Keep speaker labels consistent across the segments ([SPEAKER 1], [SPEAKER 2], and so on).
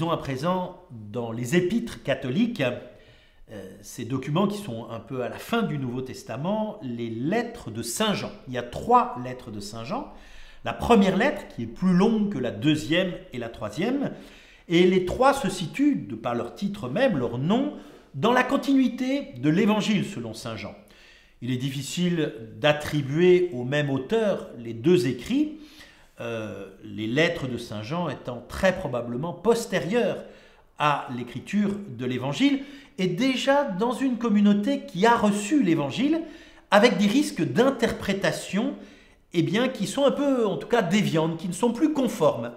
[SPEAKER 1] lisons à présent dans les épîtres catholiques, ces documents qui sont un peu à la fin du Nouveau Testament, les lettres de Saint Jean. Il y a 3 lettres de Saint Jean. La première lettre, qui est plus longue que la deuxième et la troisième, et les 3 se situent, de par leur titre même, leur nom, dans la continuité de l'Évangile selon Saint Jean. Il est difficile d'attribuer au même auteur les 2 écrits, les lettres de Saint Jean étant très probablement postérieures à l'écriture de l'Évangile, et déjà dans une communauté qui a reçu l'Évangile, avec des risques d'interprétation qui sont un peu, en tout cas, déviantes, qui ne sont plus conformes.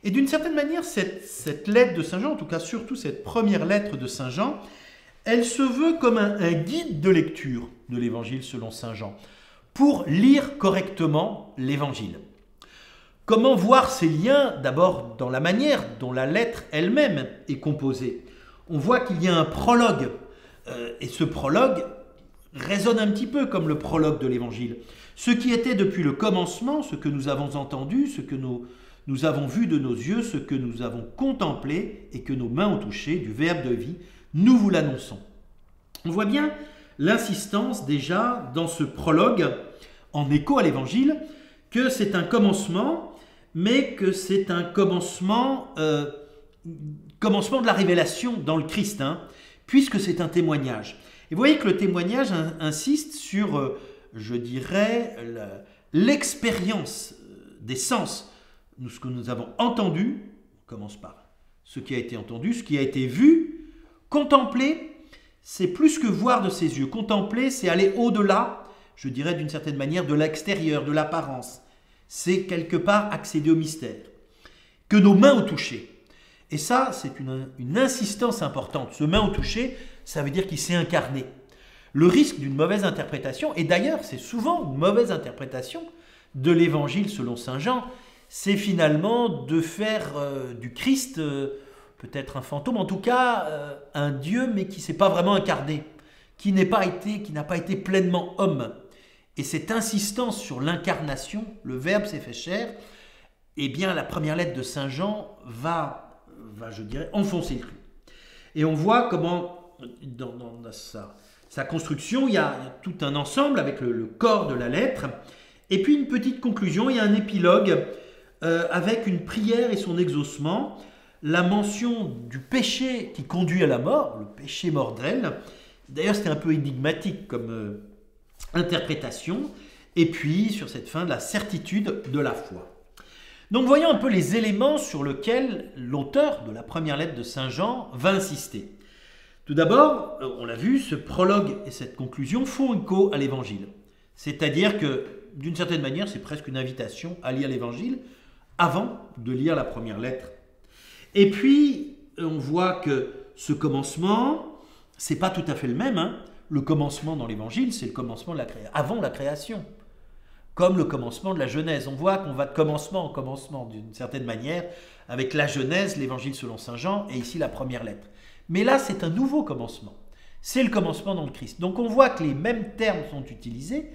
[SPEAKER 1] Et d'une certaine manière, cette lettre de Saint Jean, en tout cas surtout cette première lettre de Saint Jean, elle se veut comme un guide de lecture de l'Évangile selon Saint Jean, pour lire correctement l'Évangile. Comment voir ces liens? D'abord dans la manière dont la lettre elle-même est composée. On voit qu'il y a un prologue, et ce prologue résonne un petit peu comme le prologue de l'Évangile. Ce qui était depuis le commencement, ce que nous avons entendu, ce que nous avons vu de nos yeux, ce que nous avons contemplé et que nos mains ont touché du Verbe de vie, nous vous l'annonçons. On voit bien l'insistance déjà dans ce prologue, en écho à l'Évangile, que c'est un commencement, mais que c'est un commencement de la révélation dans le Christ, puisque c'est un témoignage. Et vous voyez que le témoignage insiste sur, je dirais, l'expérience des sens. Ce que nous avons entendu, on commence par ce qui a été entendu, ce qui a été vu, contempler, c'est plus que voir de ses yeux. Contempler, c'est aller au-delà, je dirais d'une certaine manière, de l'extérieur, de l'apparence. C'est quelque part accéder au mystère, que nos mains ont touché. Et ça, c'est une insistance importante. Ce main au toucher, ça veut dire qu'il s'est incarné. Le risque d'une mauvaise interprétation, et d'ailleurs c'est souvent une mauvaise interprétation de l'Évangile selon Saint Jean, c'est finalement de faire du Christ peut-être un fantôme, en tout cas un Dieu, mais qui ne s'est pas vraiment incarné, qui n'a pas été pleinement homme. Et cette insistance sur l'incarnation, le Verbe s'est fait chair, eh bien la première lettre de Saint Jean va je dirais, enfoncer le clou. Et on voit comment, dans sa construction, il y a tout un ensemble avec le corps de la lettre, et puis une petite conclusion, il y a un épilogue avec une prière et son exaucement, la mention du péché qui conduit à la mort, le péché mortel. D'ailleurs, c'était un peu énigmatique comme interprétation, et puis sur cette fin, la certitude de la foi. Donc voyons un peu les éléments sur lesquels l'auteur de la première lettre de Saint Jean va insister. Tout d'abord, on l'a vu, ce prologue et cette conclusion font écho à l'Évangile. C'est-à-dire que, d'une certaine manière, c'est presque une invitation à lire l'Évangile avant de lire la première lettre. Et puis, on voit que ce commencement, c'est pas tout à fait le même. Le commencement dans l'Évangile, c'est le commencement avant la création. Comme le commencement de la Genèse. On voit qu'on va de commencement en commencement, d'une certaine manière, avec la Genèse, l'Évangile selon Saint Jean, et ici la première lettre. Mais là, c'est un nouveau commencement. C'est le commencement dans le Christ. Donc on voit que les mêmes termes sont utilisés,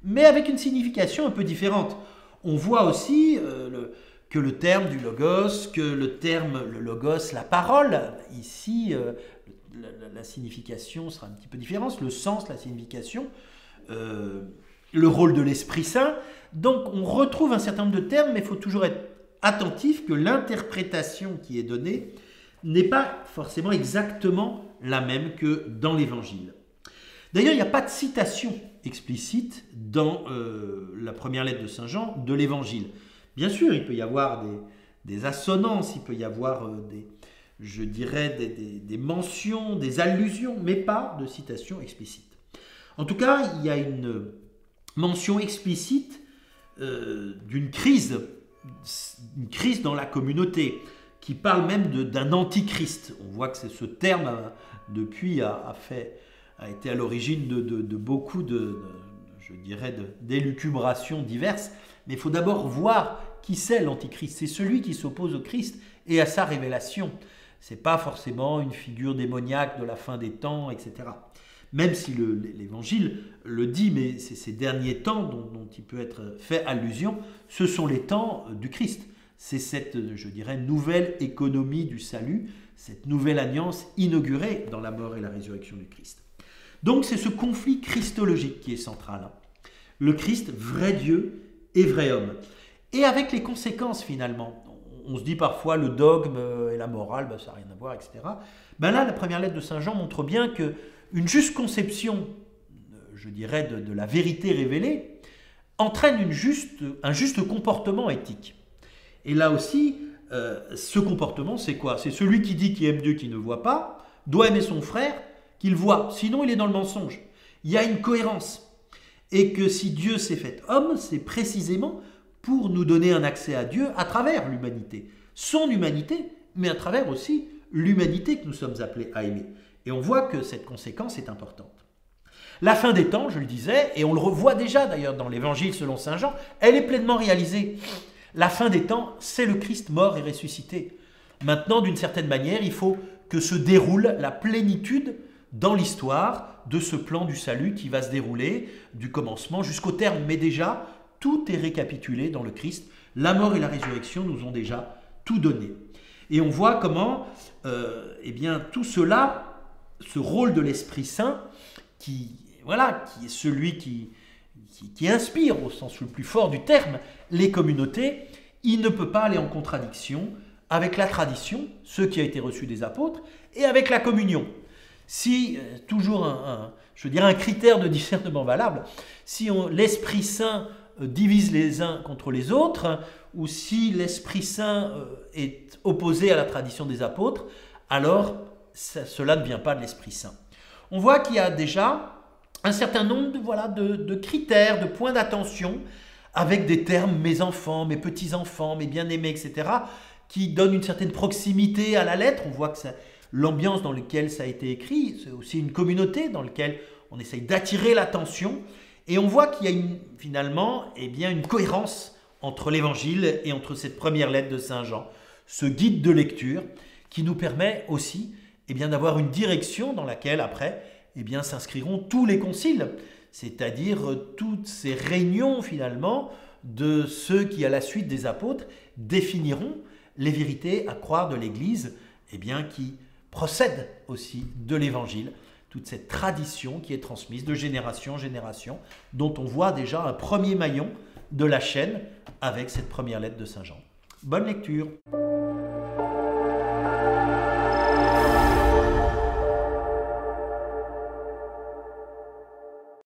[SPEAKER 1] mais avec une signification un peu différente. On voit aussi que le terme du logos, le logos, la parole, ici, la signification sera un petit peu différente, le sens, la signification, le rôle de l'Esprit Saint. Donc on retrouve un certain nombre de termes, mais il faut toujours être attentif que l'interprétation qui est donnée n'est pas forcément exactement la même que dans l'Évangile. D'ailleurs, il n'y a pas de citation explicite dans la première lettre de Saint Jean de l'Évangile. Bien sûr, il peut y avoir des assonances, il peut y avoir des mentions, des allusions, mais pas de citation explicite. En tout cas, il y a une mention explicite d'une crise dans la communauté, qui parle même d'un antichrist. On voit que c'est ce terme, depuis, a été à l'origine de beaucoup d'élucubrations diverses. Mais il faut d'abord voir qui c'est l'antichrist. C'est celui qui s'oppose au Christ et à sa révélation. Ce n'est pas forcément une figure démoniaque de la fin des temps, etc. Même si l'Évangile le dit, mais c'est ces derniers temps dont il peut être fait allusion, ce sont les temps du Christ. c'est cette, je dirais, nouvelle économie du salut, cette nouvelle alliance inaugurée dans la mort et la résurrection du Christ. Donc c'est ce conflit christologique qui est central. Le Christ, vrai Dieu et vrai homme. Et avec les conséquences finalement. On se dit parfois le dogme et la morale, ben, ça n'a rien à voir, etc. Ben là, la première lettre de Saint Jean montre bien qu'une juste conception, je dirais, de la vérité révélée, entraîne un juste comportement éthique. Et là aussi, ce comportement, c'est quoi? C'est celui qui dit qu'il aime Dieu, qui ne voit pas, doit aimer son frère, qu'il voit. Sinon, il est dans le mensonge. Il y a une cohérence. Et que si Dieu s'est fait homme, c'est précisément pour nous donner un accès à Dieu à travers l'humanité. Son humanité, mais à travers aussi l'humanité que nous sommes appelés à aimer. Et on voit que cette conséquence est importante. La fin des temps, je le disais, et on le revoit déjà d'ailleurs dans l'Évangile selon Saint Jean, elle est pleinement réalisée. La fin des temps, c'est le Christ mort et ressuscité. Maintenant, d'une certaine manière, il faut que se déroule la plénitude dans l'histoire de ce plan du salut qui va se dérouler du commencement jusqu'au terme. Mais déjà, tout est récapitulé dans le Christ. La mort et la résurrection nous ont déjà tout donné. Et on voit comment eh bien, tout cela, ce rôle de l'Esprit Saint, qui est celui qui inspire au sens le plus fort du terme les communautés, il ne peut pas aller en contradiction avec la tradition, ce qui a été reçu des apôtres, et avec la communion. Si, toujours un critère de discernement valable, si l'Esprit Saint divise les uns contre les autres, ou si l'Esprit Saint est opposé à la tradition des apôtres, alors cela ne vient pas de l'Esprit Saint. On voit qu'il y a déjà un certain nombre de critères, de points d'attention, avec des termes « mes enfants »,« mes petits-enfants »,« mes bien-aimés », etc., qui donnent une certaine proximité à la lettre. On voit que l'ambiance dans laquelle ça a été écrit, c'est aussi une communauté dans laquelle on essaye d'attirer l'attention. Et on voit qu'il y a finalement une cohérence entre l'Évangile et entre cette première lettre de Saint Jean. Ce guide de lecture qui nous permet aussi d'avoir une direction dans laquelle après s'inscriront tous les conciles, c'est-à-dire toutes ces réunions finalement de ceux qui, à la suite des apôtres, définiront les vérités à croire de l'Église, qui procède aussi de l'Évangile, toute cette tradition qui est transmise de génération en génération, dont on voit déjà un premier maillon de la chaîne avec cette première lettre de Saint Jean. Bonne lecture!